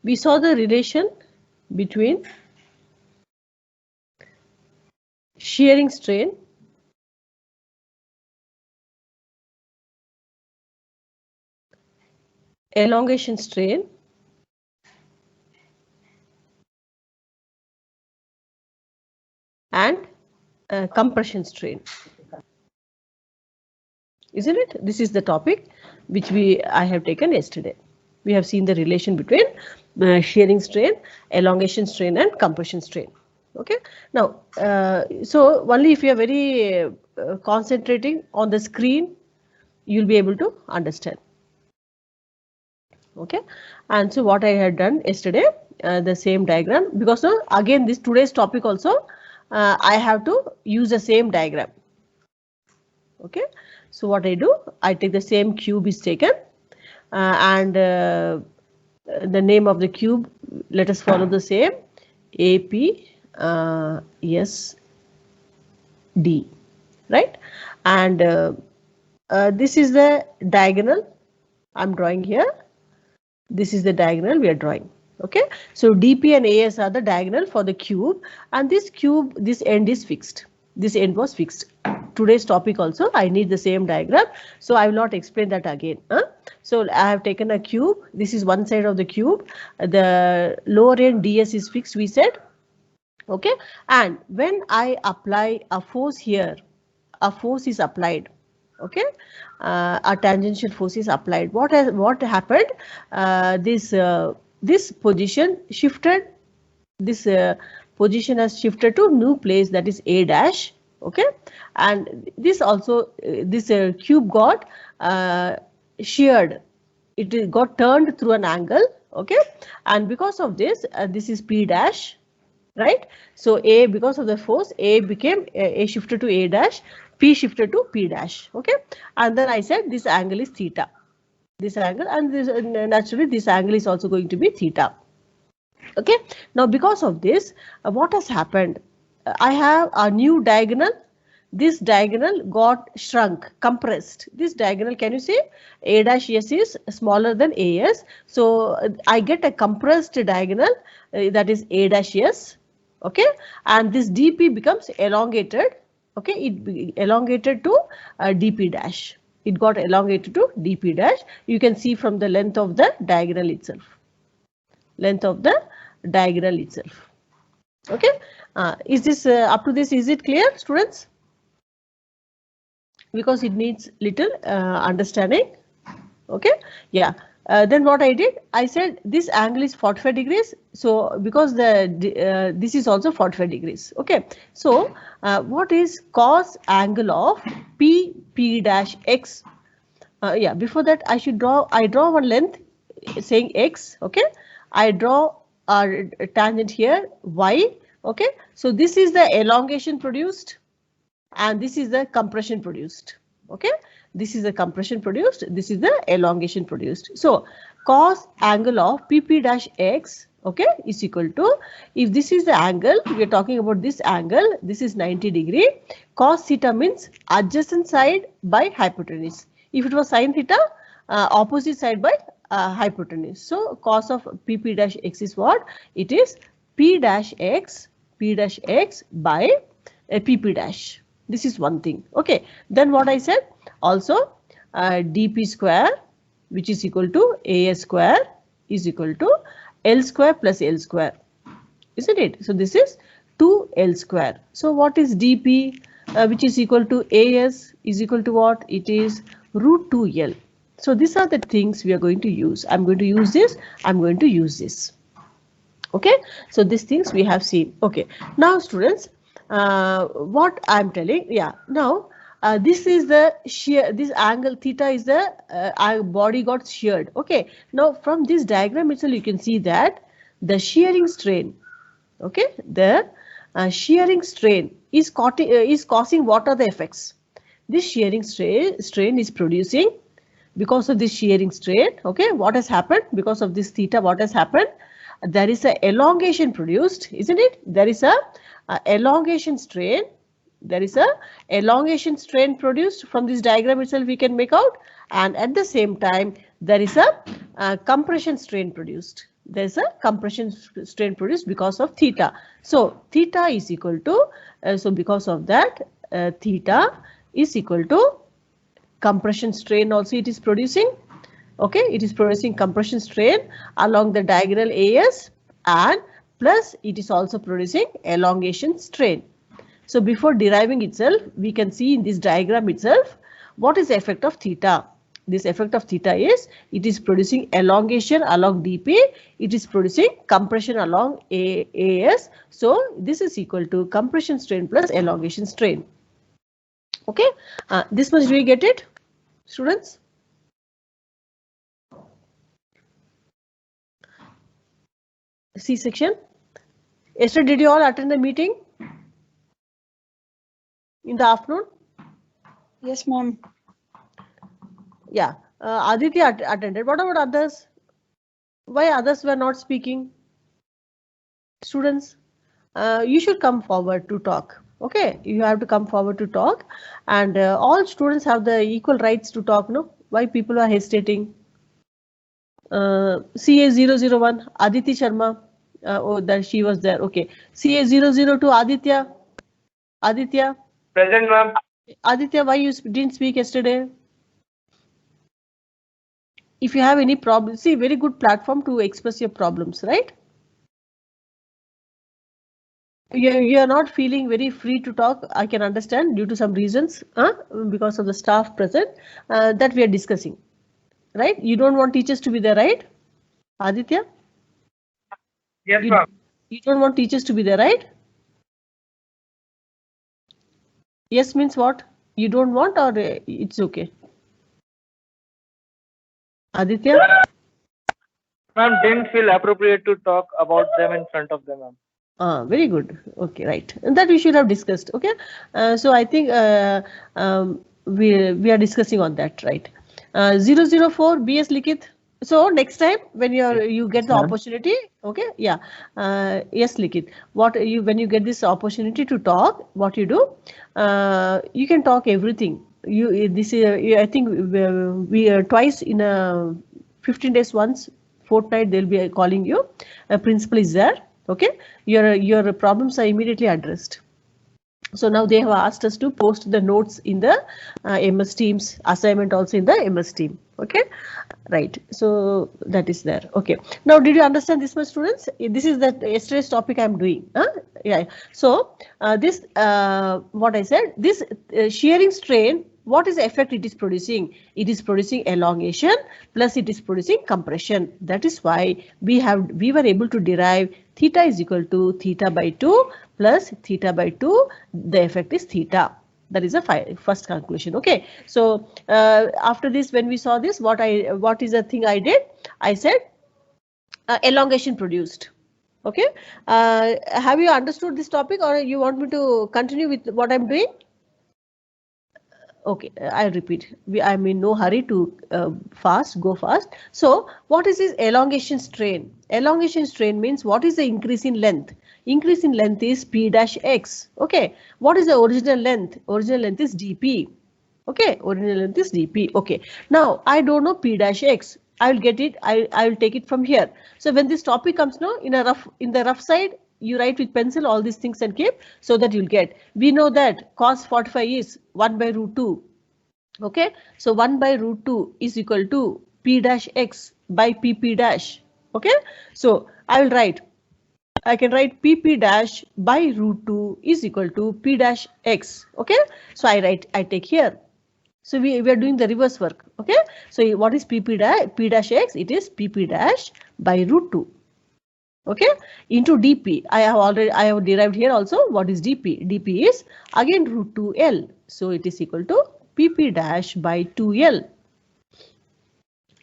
we saw the relation between shearing strain elongation strain and compression strain, isn't it? This is the topic which I have taken yesterday. We have seen the relation between shearing strain, elongation strain and compression strain. Okay, now so only if you are very concentrating on the screen, you'll be able to understand. Okay, and so what I had done yesterday, the same diagram, because again this today's topic also I have to use the same diagram. Okay, so what I do, I take the same cube is taken and the name of the cube, let us follow the same APSD, right? And this is the diagonal I'm drawing here. This is the diagonal we are drawing. Okay, so DP and AS are the diagonal for the cube, and this cube, this end is fixed. This end was fixed. Today's topic also I need the same diagram, so I will not explain that again. So I have taken a cube. This is one side of the cube. The lower end DS is fixed, we said. Okay, and when I apply a force here, a force is applied. Okay, a tangential force is applied. What happened? This position shifted. This position has shifted to new place, that is A dash. Okay, and this also this cube got sheared. It got turned through an angle. Okay, and because of this, this is P dash. Right, so A, because of the force, A became A shifted to A dash, P shifted to P dash. Okay, and then I said this angle is theta, this angle, and this naturally this angle is also going to be theta. Okay, now because of this, what has happened? I have a new diagonal. This diagonal got shrunk, compressed. This diagonal, can you see? A dash S is smaller than AS, so I get a compressed diagonal, that is A dash S. Okay, and this DP becomes elongated. Okay, it elongated to DP dash. It got elongated to DP dash. You can see from the length of the diagonal itself. Length of the diagonal itself. Okay, is this up to this? Is it clear, students? Because it needs little understanding. Okay, yeah. Then what I did, I said this angle is 45 degrees. So because this is also 45 degrees. Okay, so what is cos angle of P dash X? Yeah, before that I draw one length saying X. Okay, I draw a tangent here Y. Okay, so this is the elongation produced and this is the compression produced. Okay, this is the compression produced, this is the elongation produced. So cos angle of PP dash X, okay, is equal to, if this is the angle, we are talking about this angle, this is 90 degree. Cos theta means adjacent side by hypotenuse. If it was sin theta, opposite side by hypotenuse. So cos of PP dash X is what? It is P dash X by PP dash. This is one thing. Okay, then what I said also, dP square, which is equal to AS square, is equal to L square plus L square, isn't it? So this is 2L square. So what is dP, which is equal to AS, is equal to what? It is root 2L. So these are the things we are going to use. I'm going to use this. I'm going to use this. Okay, so these things we have seen. Okay, now students, what I'm telling, yeah, now this is the shear, this angle theta is the our body got sheared. Okay, now from this diagram itself you can see that the shearing strain, okay, the shearing strain is causing what are the effects? This shearing strain is producing, because of this shearing strain, okay, what has happened? Because of this theta, what has happened? There is a elongation produced, isn't it? There is a elongation strain. There is a elongation strain produced from this diagram itself we can make out, and at the same time there is a compression strain produced. there's a compression strain produced because of theta. So theta is equal to, so because of that, theta is equal to compression strain also it is producing. Okay, it is producing compression strain along the diagonal AS, and plus it is also producing elongation strain. So before deriving itself, we can see in this diagram itself what is the effect of theta. This effect of theta is it is producing elongation along DP, it is producing compression along AS. So this is equal to compression strain plus elongation strain. Okay, this much do you get it, students? C section. Yesterday, did you all attend the meeting in the afternoon? Yes, ma'am. Yeah, Aditya attended. What about others? Why others were not speaking? Students, you should come forward to talk. Okay, you have to come forward to talk, and all students have the equal rights to talk. No, why people are hesitating? CA001 Aditi Sharma. Oh, that she was there. Okay, CA002 Aditya. Aditya. Present, ma'am. Aditya, why you didn't speak yesterday? If you have any problem, see, very good platform to express your problems, right? You are not feeling very free to talk. I can understand due to some reasons, because of the staff present that we are discussing, right? You don't want teachers to be there, right, Aditya? Yes, ma'am. You don't want teachers to be there, right? Yes means what? You don't want, or it's okay? Aditya? Ma'am, didn't feel appropriate to talk about them in front of them, ma'am. Very good. Okay, right. And that we should have discussed. Okay. So I think we are discussing on that, right? 004 BS Likith. So next time when you get the opportunity, okay, yeah, yes, Likith. When you get this opportunity to talk, what you do, you can talk everything. I think we twice in a 15 days once, fortnight they'll be calling you. A principal is there. Okay, your problems are immediately addressed. So now they have asked us to post the notes in the MS Teams, assignment also in the MS Team. Okay, right. So that is there. Okay. Now, did you understand this much, students? This is the yesterday's topic I'm doing. Yeah. So this what I said, this shearing strain. What is the effect it is producing? It is producing elongation plus it is producing compression. That is why we were able to derive theta is equal to theta by 2 plus theta by 2. The effect is theta. That is the first conclusion. Okay. So after this, when we saw this, what is the thing I did? I said elongation produced. Okay. Have you understood this topic, or you want me to continue with what I'm doing? Okay, I repeat, I'm in no hurry to go fast. So what is this elongation strain? Elongation strain means what is the increase in length? Increase in length is P dash X. Okay, what is the original length? Original length is DP. Okay, original length is DP. Okay, now I don't know P dash X. I will get it. I will take it from here. So when this topic comes now in the rough side, you write with pencil all these things and keep so that you'll get. We know that cos 45 is 1 by root 2. Okay, so 1 by root 2 is equal to P dash X by PP dash. Okay, so I can write PP dash by root 2 is equal to P dash X. Okay, so I take here. So we are doing the reverse work. Okay, so what is P dash X? It is PP dash by root 2. Okay, into dp. I have derived here also what is dp. Dp is again root 2l. So it is equal to pp dash by 2l.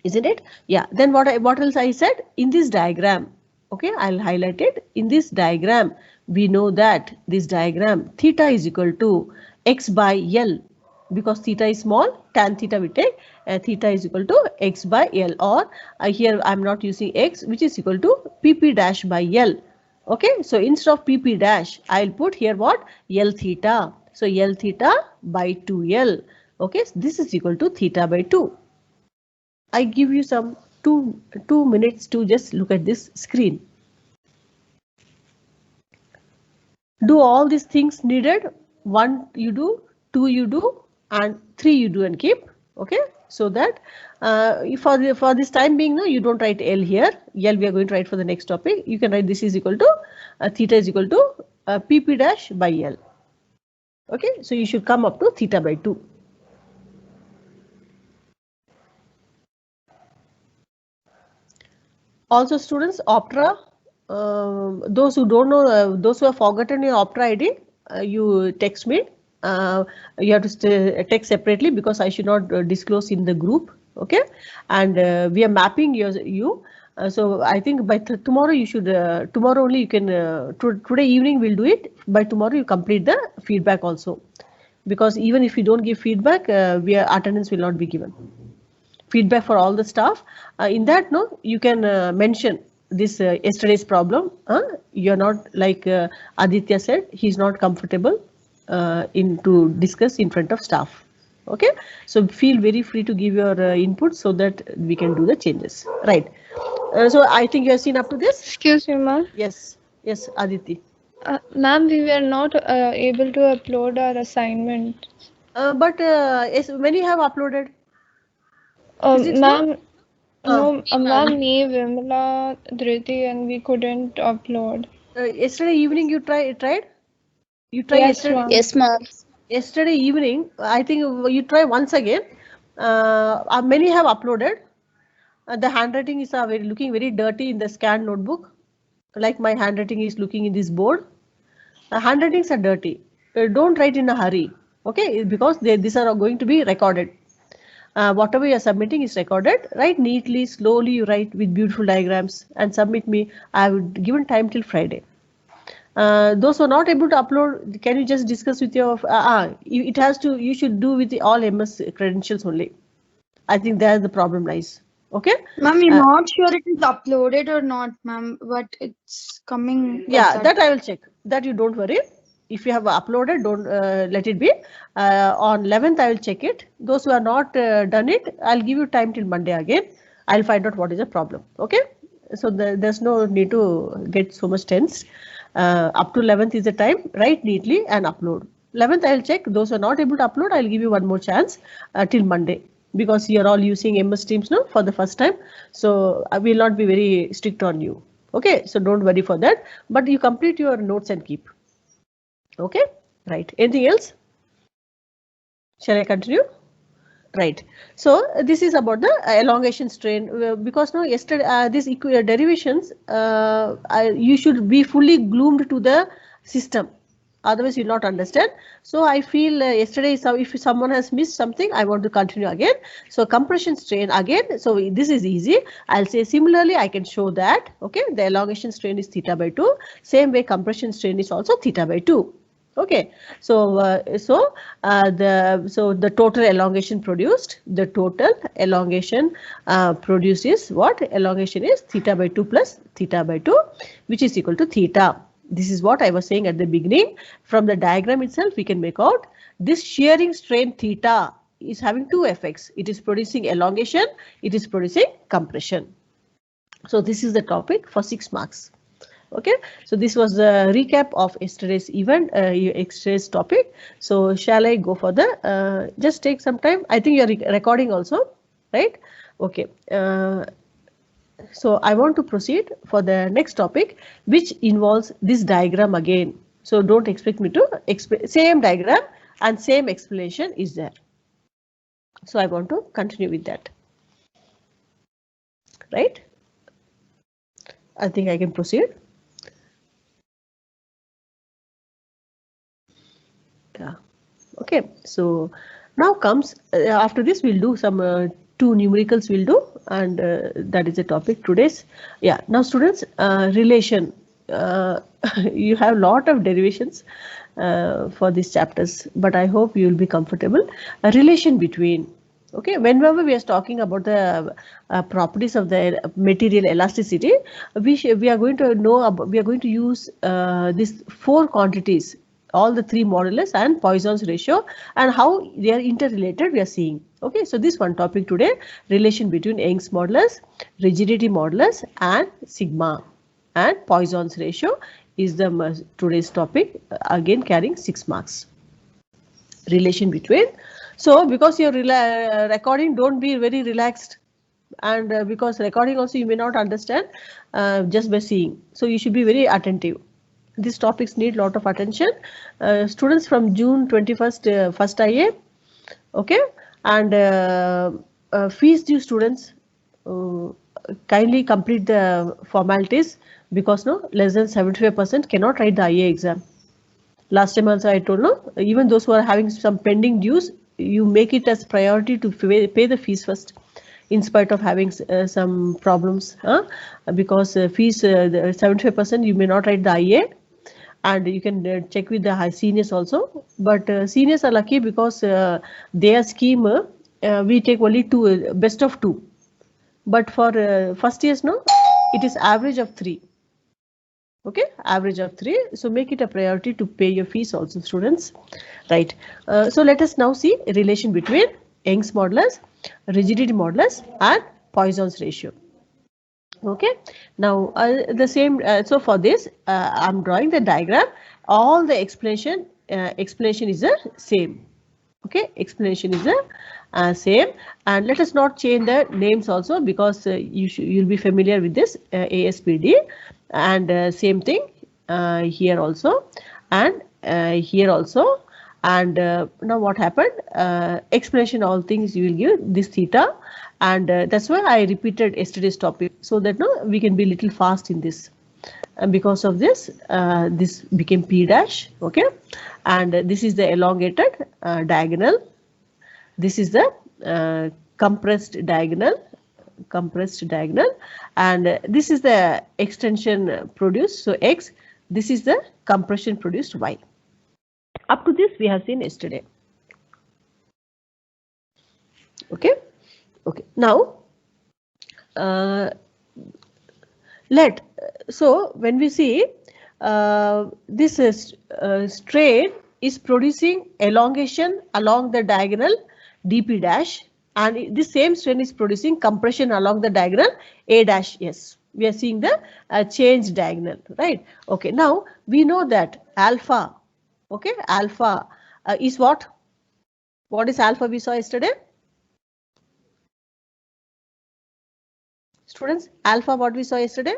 Isn't it? Yeah. Then what else I said in this diagram? Okay, I'll highlight it. In this diagram, we know that this diagram theta is equal to x by l. Because theta is small, tan theta we take, theta is equal to x by l, or here I'm not using x, which is equal to pp dash by l. Okay, so instead of pp dash, I'll put here what? L theta. So L theta by 2l. Okay, so this is equal to theta by 2. I give you some 2 minutes to just look at this screen. Do all these things needed. 1 you do, 2 you do, and 3 you do and keep. Okay, so that for this time being, no, you don't write L here. L we are going to write for the next topic. You can write this is equal to theta is equal to PP dash by L. Okay, so you should come up to theta by 2. Also, students, Opera. Those who don't know, those who have forgotten your Opera ID, you text me. You have to text separately because I should not disclose in the group. Okay, and we are mapping you. So I think by tomorrow you should. Tomorrow only you can. Today evening we'll do it. By tomorrow you complete the feedback also, because even if you don't give feedback, attendance will not be given. Feedback for all the staff. In that, no, you can mention this yesterday's problem. You're not like Aditya said, he's not comfortable to discuss in front of staff. Okay, so feel very free to give your input so that we can do the changes. Right. So I think you have seen up to this. Excuse me, ma'am. Yes, Aditi. Ma'am, we were not able to upload our assignment. But when you have uploaded? Ma'am, no, ma'am, me, Vimla, Dhriti, and we couldn't upload. Yesterday evening you tried? You tried Yes, yesterday? ma'am. Yes, ma'am. Yesterday evening, I think you try once again. Many have uploaded. The handwriting is looking very dirty in the scanned notebook. Like my handwriting is looking in this board. Handwritings are dirty. Don't write in a hurry. Okay, because these are going to be recorded. Whatever you are submitting is recorded. Write neatly, slowly. You write with beautiful diagrams and submit me. I would given time till Friday. Those who are not able to upload, can you just discuss with your? It has to. You should do with all MS credentials only. I think there the problem lies. Okay. Ma'am, we're not sure it is uploaded or not, ma'am, but it's coming. Yeah, that I will check. That you don't worry. If you have uploaded, don't let it be. On 11th, I will check it. Those who are not done it, I'll give you time till Monday again. I'll find out what is the problem. Okay. So there's no need to get so much tense. Up to 11th is the time. Write neatly and upload. 11th, I'll check. Those who are not able to upload, I'll give you one more chance till Monday. Because you're all using MS Teams now for the first time. So I will not be very strict on you. Okay, so don't worry for that. But you complete your notes and keep. Okay, right. Anything else? Shall I continue? Right. So this is about the elongation strain. Because now yesterday these derivations, you should be fully glued to the system. Otherwise, you'll not understand. So I feel yesterday, if someone has missed something, I want to continue again. So compression strain again. So this is easy. I'll say similarly, I can show that. Okay, the elongation strain is theta by 2. Same way, compression strain is also theta by 2. Okay, so the total elongation produced, produced is what? Elongation is theta by 2 plus theta by 2, which is equal to theta. This is what I was saying at the beginning. From the diagram itself, we can make out this shearing strain theta is having two effects. It is producing elongation, it is producing compression. So this is the topic for 6 marks. Okay, so this was the recap of yesterday's event, yesterday's topic. So shall I go for the, just take some time. I think you're recording also, right? Okay. So I want to proceed for the next topic, which involves this diagram again. So don't expect me to explain. Same diagram and same explanation is there. So I want to continue with that. Right? I think I can proceed. Yeah. Okay. So now comes after this we'll do some 2 numericals we'll do, and that is the topic today's. Yeah, now students, relation. You have a lot of derivations for these chapters, but I hope you will be comfortable. A relation between. Okay, whenever we are talking about the properties of the material elasticity, we are going to know. We are going to use these 4 quantities all the three modulus and Poisson's ratio and how they are interrelated we are seeing. Okay, so this one topic today, relation between Young's modulus, rigidity modulus and sigma and Poisson's ratio is the today's topic, again carrying 6 marks. Relation between. So because you're recording, don't be very relaxed, and because recording also you may not understand just by seeing. So you should be very attentive. These topics need lot of attention. Students from June 21st, first IA, okay, and fees due students, kindly complete the formalities because no less than 75% cannot write the IA exam. Last time also I told no, even those who are having some pending dues, you make it as priority to pay the fees first, in spite of having some problems, because fees 75% you may not write the IA, and you can check with the high seniors also. But seniors are lucky because their scheme we take only 2, best of 2. But for first years no, it is average of 3. Okay, average of 3. So make it a priority to pay your fees also, students. Right. So let us now see a relation between Young's modulus, rigidity modulus and Poisson's ratio. Okay. Now the same. So for this, I'm drawing the diagram. All the explanation is the same. Okay, explanation is the same, and let us not change the names also because you'll be familiar with this ASPD, and same thing here also, and here also, and now what happened, explanation all things you will give this theta, and that's why I repeated yesterday's topic so that no we can be little fast in this. And because of this, this became P dash, okay, and this is the elongated diagonal. This is the compressed diagonal, and this is the extension produced. So X, this is the compression produced Y. Up to this we have seen yesterday. Okay, okay. Now so when we see this strain is producing elongation along the diagonal dP dash, and this same strain is producing compression along the diagonal A dash S. We are seeing the change diagonal, right? Okay, now we know that alpha, okay, alpha is what? What is alpha we saw yesterday? Students, alpha what we saw yesterday?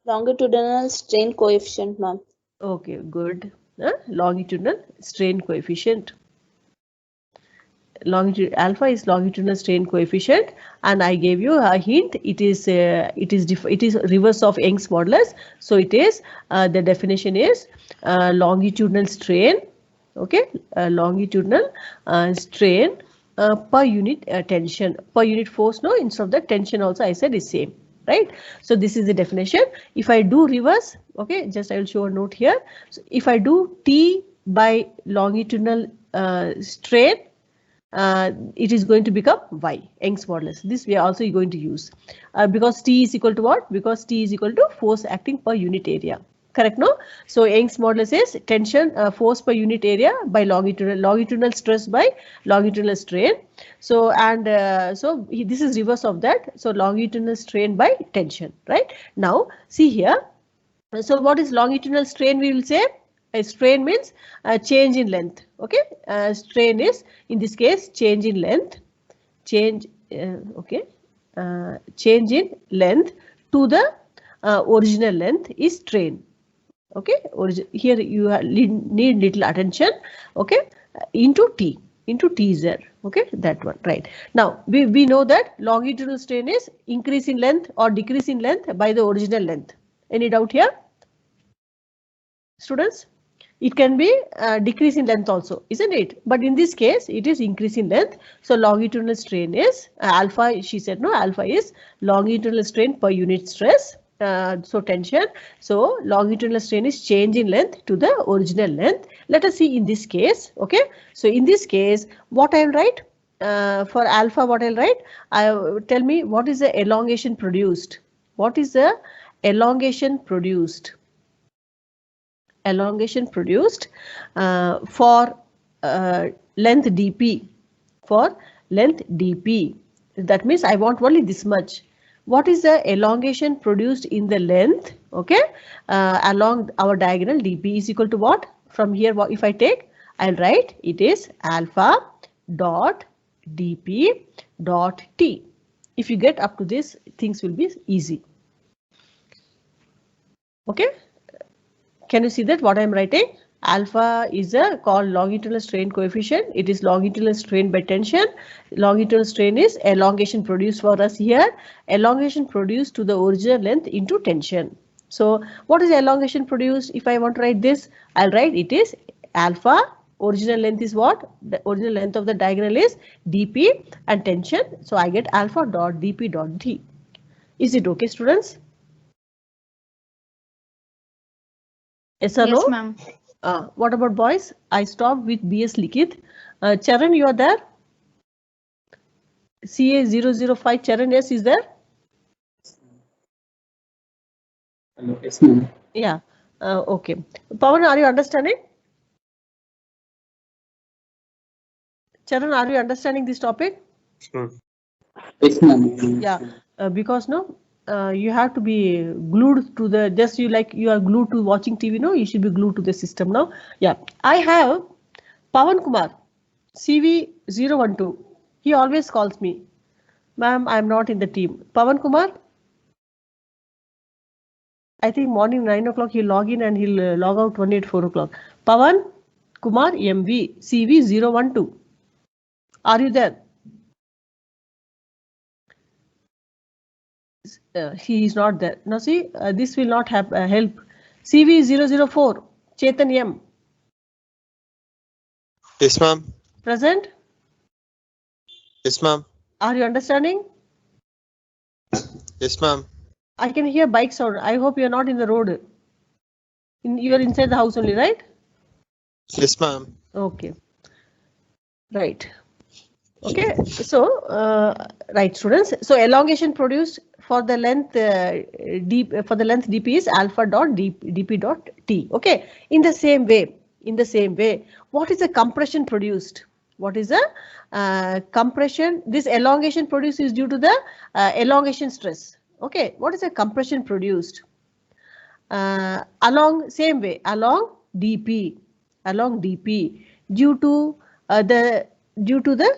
Longitudinal strain coefficient, ma'am. Okay, good. Longitudinal strain coefficient. Alpha is longitudinal strain coefficient, and I gave you a hint. It is reverse of Young's modulus. So it is the definition is longitudinal strain. Okay, longitudinal strain per unit tension, per unit force. No, instead of the tension also I said is same. Right. So this is the definition. If I do reverse, okay, just I will show a note here. So if I do T by longitudinal strain, it is going to become Y, Young's modulus. This we are also going to use because T is equal to what? Because T is equal to force acting per unit area. Correct, no? So Young's modulus is tension force per unit area by longitudinal stress by longitudinal strain. So and so this is reverse of that. So longitudinal strain by tension, right? Now see here. So what is longitudinal strain? We will say a strain means a change in length. Okay, strain is in this case change in length. Change change in length to the original length is strain. Okay, here you need little attention. Okay, into T is there. Okay, that one, right? Now we know that longitudinal strain is increase in length or decrease in length by the original length. Any doubt here, students? It can be decrease in length also, isn't it? But in this case, it is increase in length. So longitudinal strain is alpha. She said no, alpha is longitudinal strain per unit stress. So tension. So longitudinal strain is change in length to the original length. Let us see in this case. Okay. So in this case, what I will write for alpha? What I'll write? Tell me what is the elongation produced? What is the elongation produced? elongation produced for length dp, for length dp. That means I want only this much. What is the elongation produced in the length, okay, along our diagonal dp is equal to what? From here, if I take, I'll write it is alpha dot dp dot t. If you get up to this, things will be easy. Okay, can you see that what I'm writing? Alpha is called longitudinal strain coefficient. It is longitudinal strain by tension. Longitudinal strain is elongation produced for us here. Elongation produced to the original length into tension. So what is elongation produced? If I want to write this, I'll write it is alpha. Original length is what? The original length of the diagonal is dp and tension. So I get alpha dot dp dot t. Is it okay, students? Yes or no? Yes, ma'am. What about boys? I stopped with BS Likith. Charan, you are there? CA005 Charan, yes, is there? Hello, yes, ma'am. Yeah. Okay. Pawan, are you understanding? Charan, are you understanding this topic? Yes, ma'am. Yeah. Because no, you have to be glued to the, just you are glued to watching TV, no, you should be glued to the system now. Yeah, I have Pawan Kumar, CV012. He always calls me, ma'am, I'm not in the team. Pawan Kumar, I think morning 9 o'clock he'll log in and he'll log out only at 4 o'clock. Pawan Kumar MV, CV012. Are you there? He is not there. Now see, this will not have help. CV004, Chetan M. Yes, ma'am. Present? Yes, ma'am. Are you understanding? Yes, ma'am. I can hear bike sound. I hope you are not in the road. You are inside the house only, right? Yes, ma'am. Okay. Right. Okay. So, right, students. So, elongation produced for the length dp is alpha dot dp dot t. Okay. In the same way, what is the compression produced? What is the compression? This elongation produced is due to the elongation stress. Okay. What is the compression produced? Along dp due to the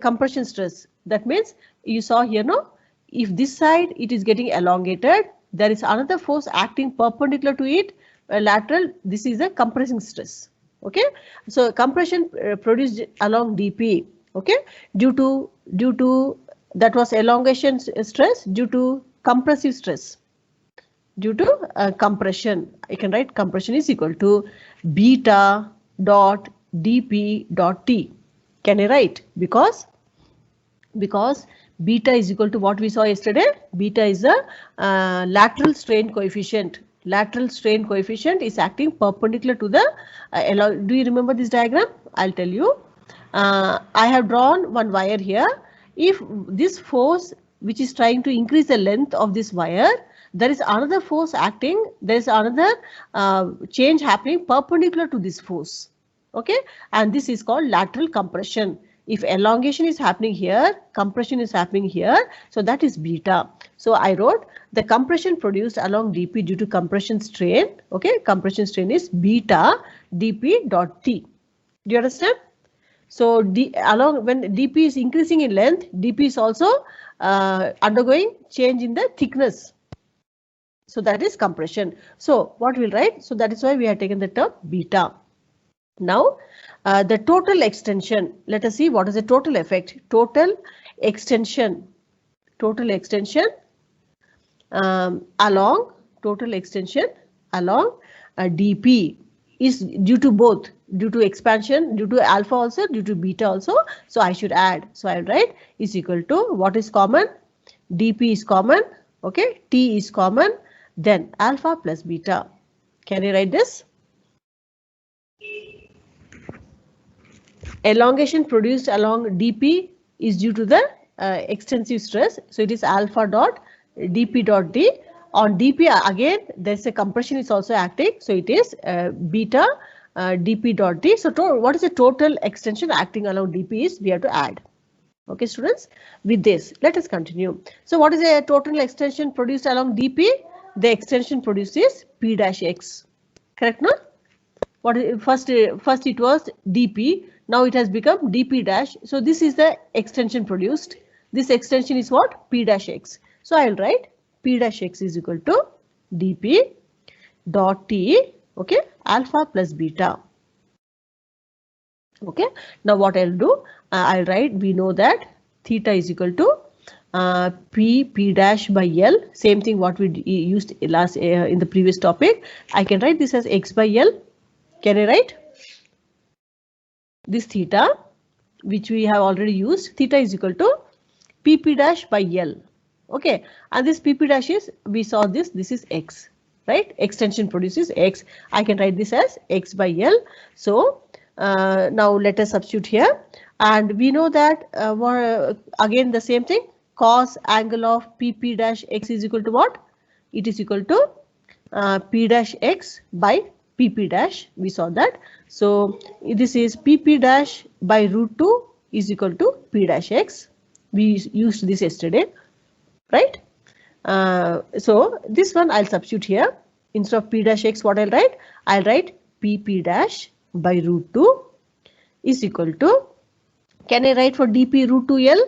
compression stress. That means you saw here, no, if this side it is getting elongated, there is another force acting perpendicular to it, lateral. This is a compressing stress. Okay, so compression produced along dp, okay, due to that was elongation stress due to compressive stress. Due to compression, I can write compression is equal to beta dot dp dot t. Can I write? Because beta is equal to what we saw yesterday. Beta is the lateral strain coefficient. Lateral strain coefficient is acting perpendicular to the. Do you remember this diagram? I'll tell you. I have drawn one wire here. If this force which is trying to increase the length of this wire, there is another force acting. There is another change happening perpendicular to this force. Okay, and this is called lateral compression. If elongation is happening here, compression is happening here, so that is beta. So I wrote the compression produced along dp due to compression strain. Okay, compression strain is beta dp dot t. Do you understand? So when dp is increasing in length, dp is also undergoing change in the thickness. So that is compression. So what we'll write? So that is why we have taken the term beta. Now, the total extension, let us see what is the total effect. Total extension along dp is due to both, due to expansion, due to alpha also, due to beta also. So I should add. So I'll write is equal to what is common? dp is common. Okay, t is common. Then alpha plus beta. Can you write this? Elongation produced along dp is due to the extensive stress. So it is alpha dot dp dot d. On dp again, there's a compression is also acting. So it is beta dp dot d. So what is the total extension acting along dp is we have to add. Okay, students, with this, let us continue. So what is the total extension produced along dp? The extension produced is p dash x. Correct, no? What is, first it was dp, now it has become dp dash. So this is the extension produced. This extension is what? P dash x. So I'll write p dash x is equal to dp dot t, okay, alpha plus beta. Okay, now what I'll do, I'll write, we know that theta is equal to p dash by L, same thing what we used last in the previous topic. I can write this as x by L. Can I write this theta, which we have already used? Theta is equal to pp dash by L. Okay, and this pp dash is, we saw this is x, right? Extension produces x. I can write this as x by L. So now let us substitute here, and we know that again the same thing, cos angle of pp dash x is equal to what? It is equal to p dash x by pp dash. We saw that. So this is pp dash by root 2 is equal to p dash x. We used this yesterday, right? So this one I'll substitute here. Instead of p dash x, what I'll write? I'll write pp dash by root 2 is equal to, can I write for dp root 2l?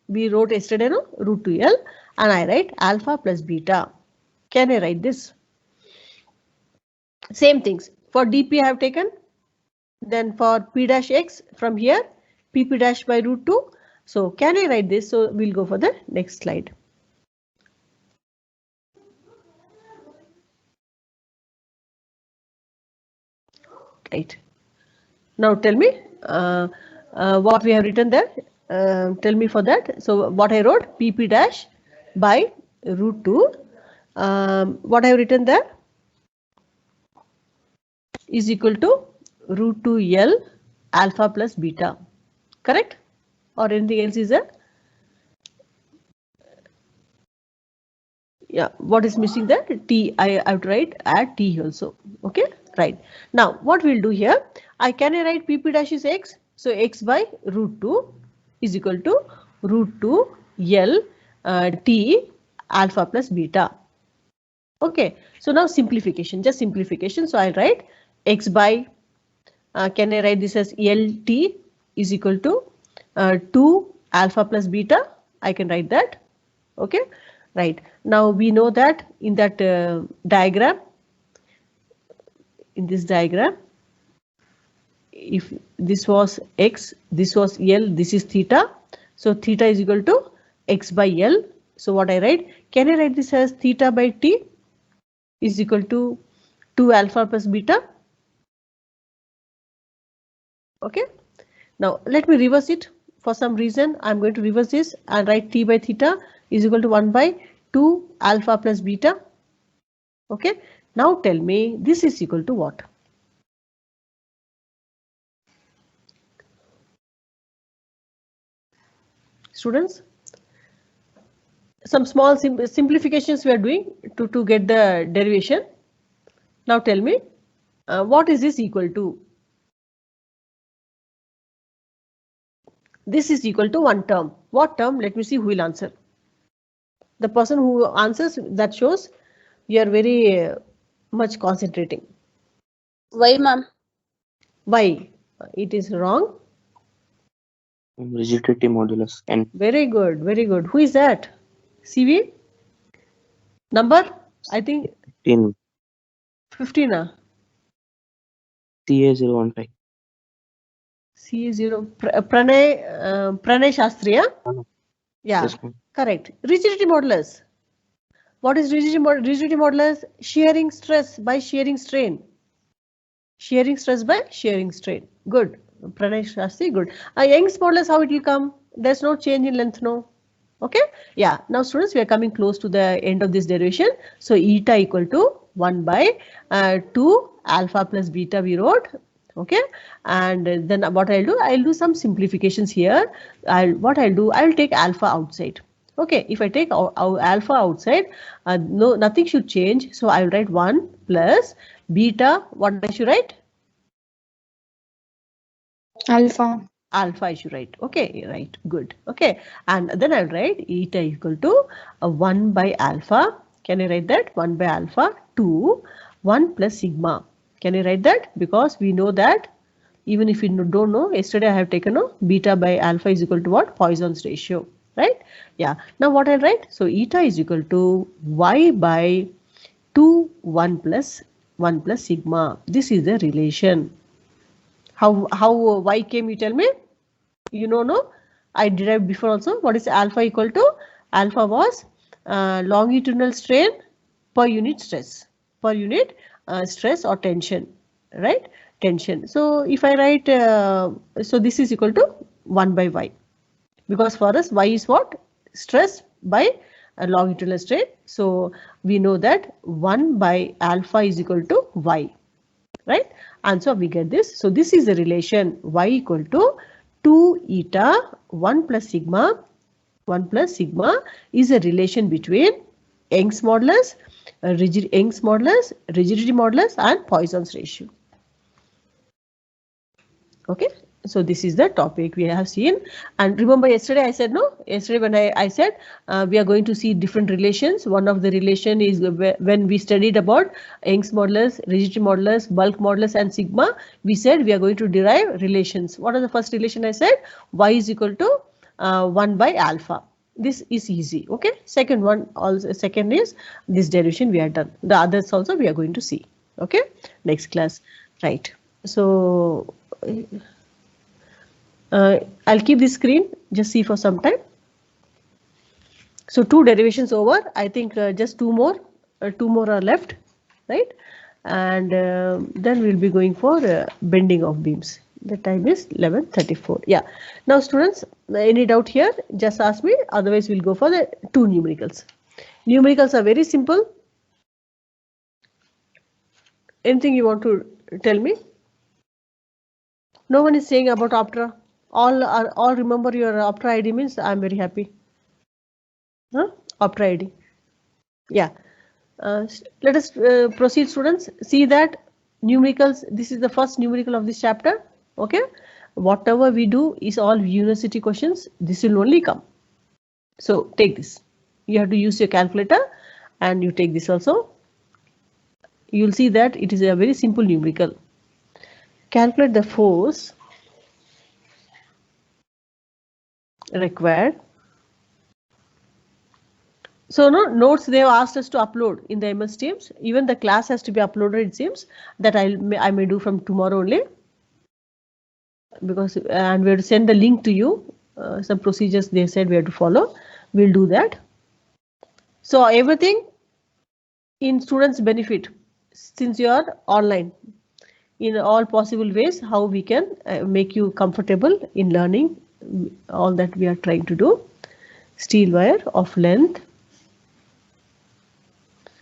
We wrote yesterday, no? Root 2l, and I write alpha plus beta. Can I write this? Same things. For dp I have taken. Then for p dash x from here, pp dash by root 2. So can I write this? So we'll go for the next slide. Right. Now tell me what we have written there. Tell me for that. So what I wrote, pp dash by root 2. What I have written there is equal to root 2l alpha plus beta. Correct? Or anything else is there? Yeah, what is missing there? T, I have to write add t also. Okay, right. Now what we'll do here, I can write pp dash is x. So x by root 2 is equal to root 2 L t alpha plus beta. Okay, so now simplification, just simplification. So I'll write x by, can I write this as LT is equal to 2 alpha plus beta? I can write that. Okay, right. Now we know that in that diagram, in this diagram, if this was x, this was L, this is theta. So theta is equal to x by L. So what I write, can I write this as theta by t is equal to 2 alpha plus beta? Okay, now let me reverse it. For some reason, I'm going to reverse this and write t by theta is equal to 1 by 2 alpha plus beta. Okay, now tell me this is equal to what? Students, some small simplifications we are doing to get the derivation. Now tell me what is this equal to? This is equal to one term. What term? Let me see who will answer. The person who answers, that shows you are very much concentrating. Why, ma'am? Why? It is wrong. Rigidity modulus and Very good, very good. Who is that? CV? Number? I think 15 15. CA015. CA0. Pranay Shastriya? Yeah, Yes, ma'am. correct. Rigidity modulus. What is rigidity modulus? Shearing stress by shearing strain. Shearing stress by shearing strain. Good. Pranay Shastri, good. Young's modulus, how it will come? There's no change in length, no. Okay. Yeah. Now students, we are coming close to the end of this derivation. So eta equal to 1 by 2 alpha plus beta we wrote. Okay. And then what I'll do? I'll do some simplifications here. What I'll do? I'll take alpha outside. Okay, if I take our alpha outside, no, nothing should change. So I'll write 1 plus beta. What I should write? Alpha. Alpha I should write. Okay, right, good. Okay, and then I'll write eta equal to 1 by alpha. Can I write that? 1 by alpha to 1 plus sigma. Can I write that? Because we know that even if you don't know, yesterday I have taken beta by alpha is equal to what? Poisson's ratio, right? Yeah. Now what I'll write? So eta is equal to y by 2 1 plus sigma. This is the relation. How y came, you tell me? You know, no? I derived before also. What is alpha equal to? Alpha was longitudinal strain per unit stress. Per unit stress or tension, right? Tension. So if I write, so this is equal to 1 by y. Because for us, y is what? Stress by longitudinal strain. So we know that 1 by alpha is equal to y. Right, and so we get this. So this is the relation y equal to 2 eta 1 plus sigma. 1 plus sigma is a relation between Young's modulus, Young's modulus, rigidity modulus, and Poisson's ratio. Okay, so this is the topic we have seen. And remember yesterday I said, no, yesterday when I said we are going to see different relations. One of the relation is when we studied about Young's modulus, rigidity modulus, bulk modulus, and sigma, we said we are going to derive relations. What are the first relation? I said y is equal to 1 by alpha. This is easy. Okay, second one also, second is this derivation we are done. The others also we are going to see. Okay, next class, right? So I'll keep this screen, just see for some time. So 2 derivations over. I think just 2 more are left, right? And then we'll be going for bending of beams. The time is 11:34. Yeah. Now students, any doubt here? Just ask me. Otherwise, we'll go for the 2 numericals. Numericals are very simple. Anything you want to tell me? No one is saying about Optra. All remember your Optra ID means I'm very happy. Huh? Optra ID. Yeah. Let us proceed, students. See that numericals. This is the first numerical of this chapter. Okay. Whatever we do is all university questions. This will only come. So take this. You have to use your calculator, and you take this also. You'll see that it is a very simple numerical. Calculate the force required. So no notes they have asked us to upload in the MS Teams. Even the class has to be uploaded. It seems that I may do from tomorrow only, because and we have to send the link to you. Some procedures they said we have to follow. We'll do that. So everything in students' benefit, since you are online, in all possible ways, how we can make you comfortable in learning all that we are trying to do. Steel wire of length.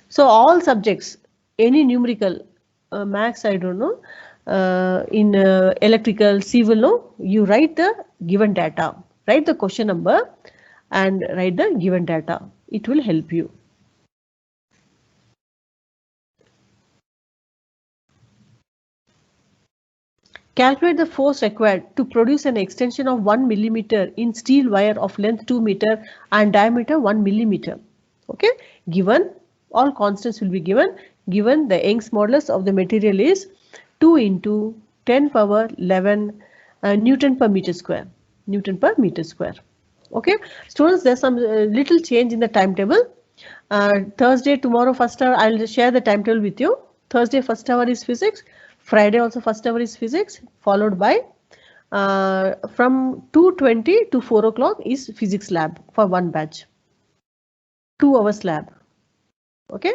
So all subjects, any numerical, max I don't know, in electrical, civil, no, you write the given data, write the question number and write the given data. It will help you. Calculate the force required to produce an extension of 1 millimeter in steel wire of length 2 meter and diameter 1 millimeter. Okay, given all constants will be given. Given the Young's modulus of the material is 2 into 10 power 11 Newton per meter square. Newton per meter square. Okay, students, there's some little change in the timetable. Thursday, tomorrow, first hour, I'll share the timetable with you. Thursday, first hour is physics. Friday also first hour is physics, followed by from 2:20 to 4 o'clock is physics lab for one batch. 2 hours lab. Okay,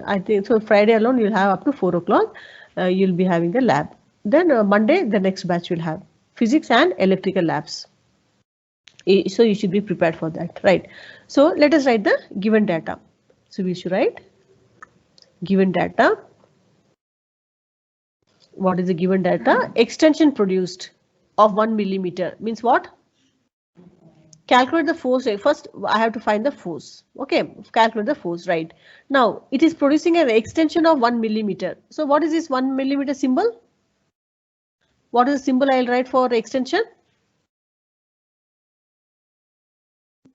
I think so. Friday alone you'll have up to 4 o'clock. You'll be having the lab. Then Monday the next batch will have physics and electrical labs. So you should be prepared for that, right? So let us write the given data. So we should write given data. What is the given data? Extension produced of 1 millimeter means what? calculate the force. First, I have to find the force. Okay, calculate the force, right? Now, it is producing an extension of 1 millimeter. So what is this 1 millimeter symbol? What is the symbol I'll write for extension?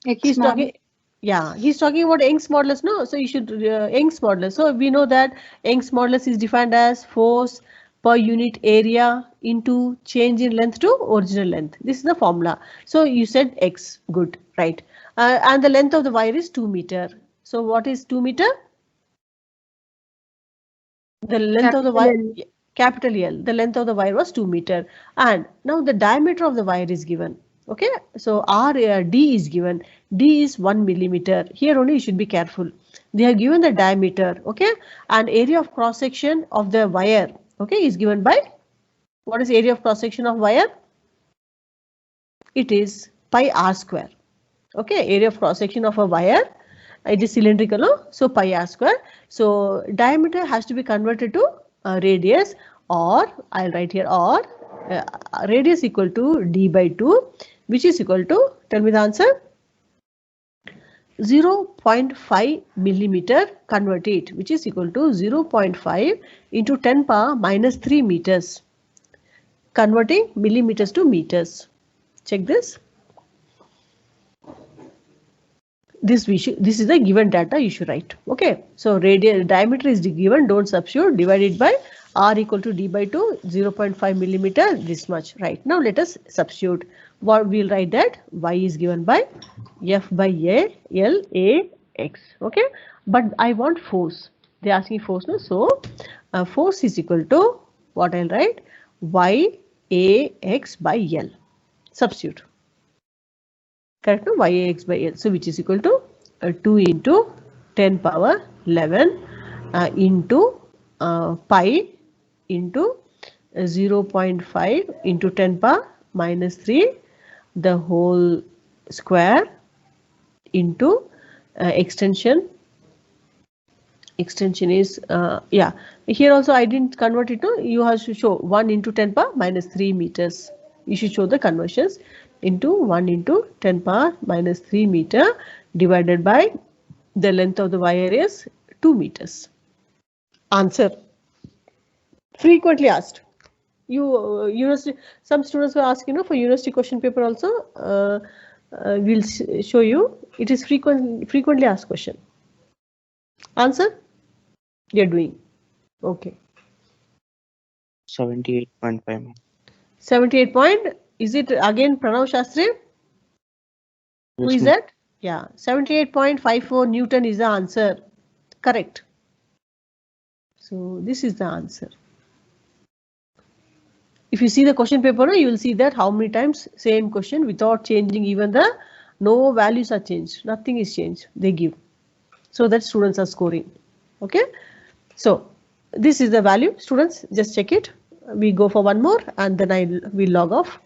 He's talking, yeah, he's talking about Young's modulus, no? So you should Young's modulus. So we know that Young's modulus is defined as force per unit area into change in length to original length. This is the formula. So you said X, good, right? And the length of the wire is 2 meter. So what is 2 meter? The length of the wire, capital L, the length of the wire was 2 meter. And now the diameter of the wire is given. Okay, so D is given. D is 1 millimeter. Here only you should be careful. They have given the diameter, okay, and area of cross section of the wire, okay, is given by, what is area of cross section of wire? It is pi r square. Okay, area of cross section of a wire, it is cylindrical, no? So pi r square. So diameter has to be converted to radius, or I'll write here, or radius equal to d by 2, which is equal to, tell me the answer, 0.5 millimeter, convert it, which is equal to 0.5 into 10 power minus 3 meters, converting millimeters to meters. Check this. This is the given data you should write. Okay, so radius diameter is given, don't substitute, divided by r equal to d by 2, 0.5 millimeter, this much, right? Now let us substitute. What we'll write that y is given by F by A L A X. Okay, but I want force. They're asking force, no? So force is equal to what I'll write, y A X by L. Substitute. Correct, no? Y A X by L. So which is equal to 2 into 10 power 11 into pi into 0.5 into 10 power minus 3 the whole square into extension. Extension is yeah, here also I didn't convert it to, you have to show 1 into 10 power minus 3 meters. You should show the conversions into 1 into 10 power minus 3 meter divided by the length of the wire is 2 meters. Answer. Frequently asked. You university, some students were asking, for university question paper also. We'll show you. It is frequently asked question. Answer. You're doing okay. 78.5. 78 point. Is it again Pranav Shastri? Who is that? Yeah, 78.54 Newton is the answer. Correct. So this is the answer. If you see the question paper, you will see that how many times same question without changing, even the no values are changed. Nothing is changed. They give. So that students are scoring. Okay. So this is the value. Students, just check it. We go for one more and then will log off.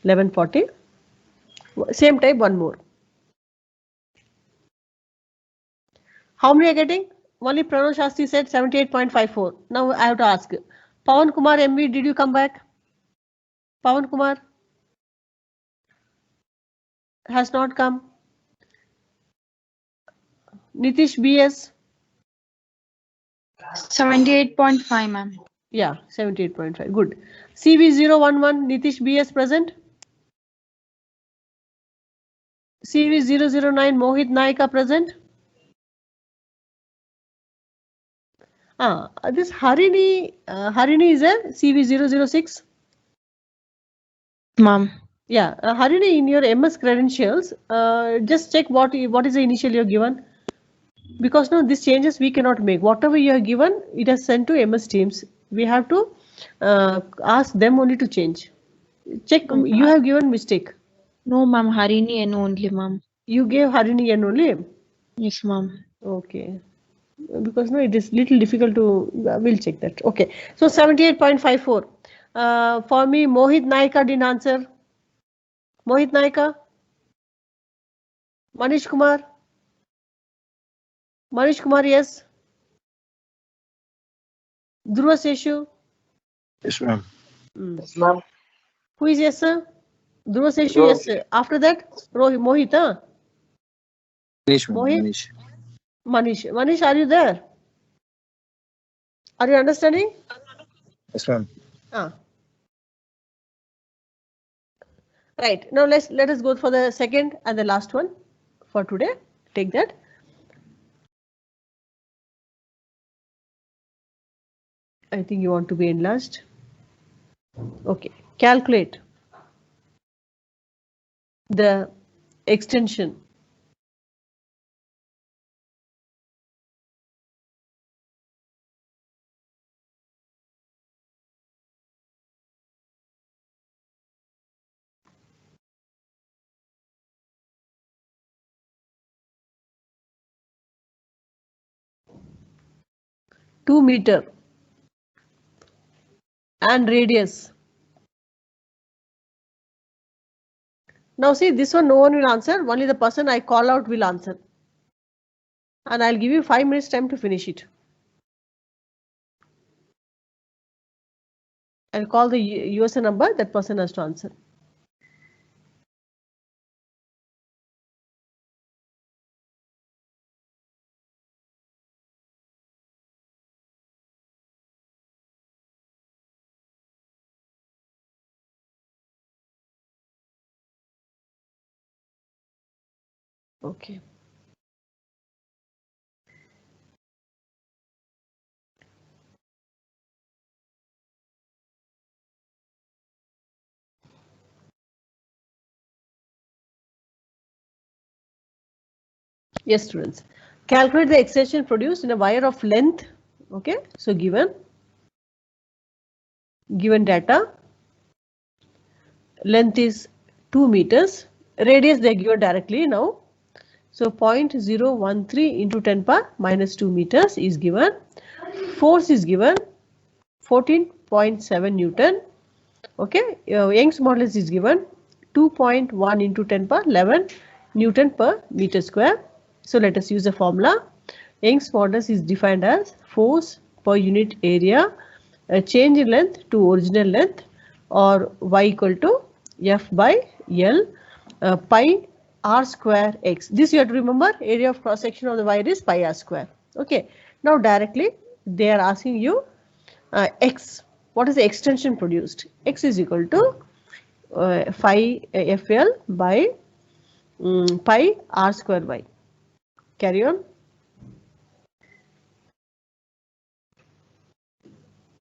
11:40. Same type, one more. How many are getting? Only Pranav Shastri said 78.54. Now I have to ask. Pawan Kumar MV, did you come back? Pawan Kumar has not come. Nitish BS. 78.5, ma'am. Yeah, 78.5. Good. CV011, Nitish BS present. CV009, Mohit Naika present. This Harini is a CV006. Ma'am. Yeah, Harini, in your MS credentials, just check what is the initial you're given. Because now these changes we cannot make. Whatever you are given, it is sent to MS Teams. We have to ask them only to change. Check, you have given mistake. No, ma'am. Harini N only, ma'am. You gave Harini N only? Yes, ma'am. Okay. Because no, it is little difficult to, we'll check that. Okay. So 78.54. For me, Mohit Naika didn't answer. Mohit Naika. Manish Kumar. Manish Kumar, yes. Dhruva Seshu. Yes, ma'am. Yes, ma'am. Who is yes, sir? Dhruva says yes. After that, Mohit, huh? Manish, ma'am, Mohit? Manish. Manish. Manish, are you there? Are you understanding? Yes, ma'am. Right. Now let us go for the second and the last one for today. Take that. I think you want to be enlarged. Okay. Calculate the extension (2 meter) and radius. Now see, this one no one will answer, only the person I call out will answer. And I'll give you 5 minutes time to finish it. I'll call the USA number, that person has to answer. Okay. Yes, students. Calculate the extension produced in a wire of length. Okay, so given data, length is 2 meters, radius they are given directly now. So 0.013 into 10 power minus 2 meters is given. Force is given 14.7 Newton. Okay, Young's modulus is given 2.1 into 10 power 11 Newton per meter square. So let us use the formula. Young's modulus is defined as force per unit area, a change in length to original length, or y equal to F by L pi r square x. This you have to remember, area of cross section of the wire is pi r square. Okay, now directly they are asking you x. What is the extension produced? X is equal to phi FL by pi r square y. Carry on.